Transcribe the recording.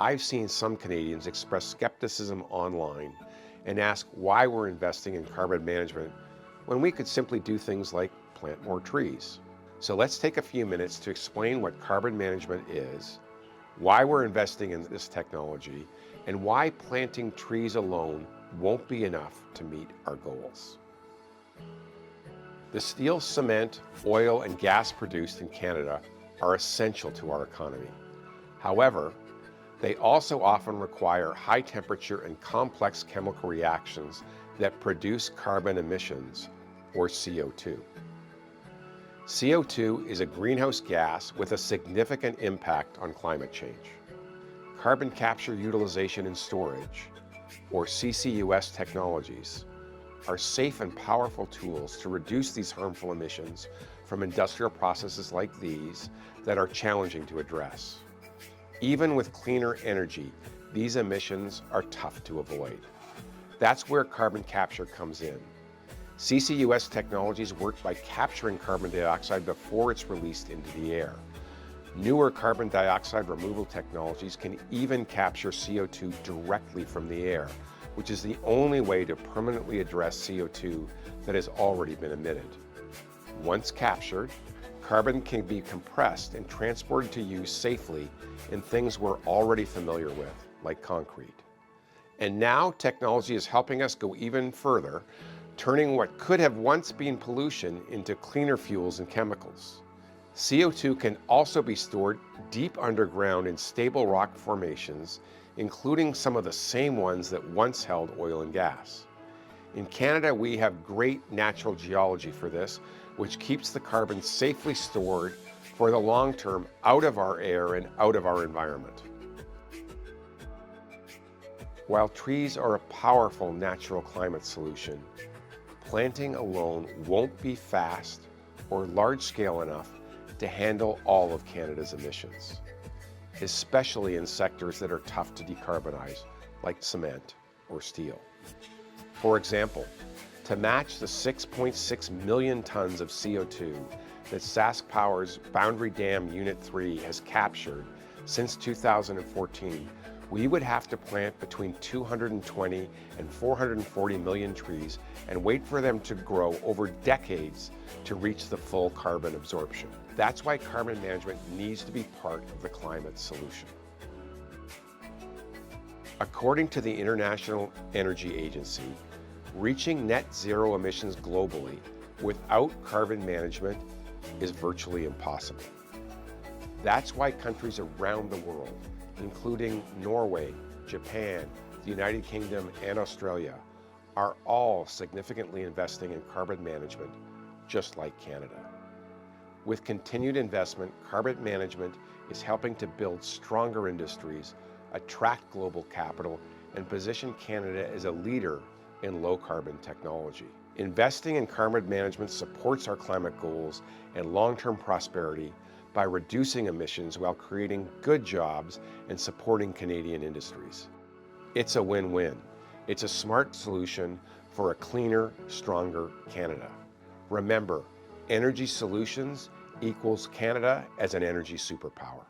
I've seen some Canadians express skepticism online and ask why we're investing in carbon management when we could simply do things like plant more trees. So let's take a few minutes to explain what carbon management is, why we're investing in this technology, and why planting trees alone won't be enough to meet our goals. The steel, cement, oil, and gas produced in Canada are essential to our economy. However, they also often require high temperature and complex chemical reactions that produce carbon emissions, or CO2. CO2 is a greenhouse gas with a significant impact on climate change. Carbon capture, utilization, and storage, or CCUS technologies, are safe and powerful tools to reduce these harmful emissions from industrial processes like these that are challenging to address. Even with cleaner energy, these emissions are tough to avoid. That's where carbon capture comes in. CCUS technologies work by capturing carbon dioxide before it's released into the air. Newer carbon dioxide removal technologies can even capture CO2 directly from the air, which is the only way to permanently address CO2 that has already been emitted. Once captured, carbon can be compressed and transported to use safely in things we're already familiar with, like concrete. And now technology is helping us go even further, turning what could have once been pollution into cleaner fuels and chemicals. CO2 can also be stored deep underground in stable rock formations, including some of the same ones that once held oil and gas. In Canada, we have great natural geology for this, which keeps the carbon safely stored for the long term out of our air and out of our environment. While trees are a powerful natural climate solution, planting alone won't be fast or large-scale enough to handle all of Canada's emissions, especially in sectors that are tough to decarbonize, like cement or steel. For example, to match the 6.6 million tons of CO2 that Sask Power's Boundary Dam Unit 3 has captured since 2014, we would have to plant between 220 and 440 million trees and wait for them to grow over decades to reach the full carbon absorption. That's why carbon management needs to be part of the climate solution. According to the International Energy Agency, reaching net zero emissions globally without carbon management is virtually impossible. That's why countries around the world, including Norway, Japan, the United Kingdom, and Australia, are all significantly investing in carbon management, just like Canada. With continued investment, carbon management is helping to build stronger industries, attract global capital, and position Canada as a leader in low-carbon technology. Investing in carbon management supports our climate goals and long-term prosperity by reducing emissions while creating good jobs and supporting Canadian industries. It's a win-win. It's a smart solution for a cleaner, stronger Canada. Remember, energy solutions equals Canada as an energy superpower.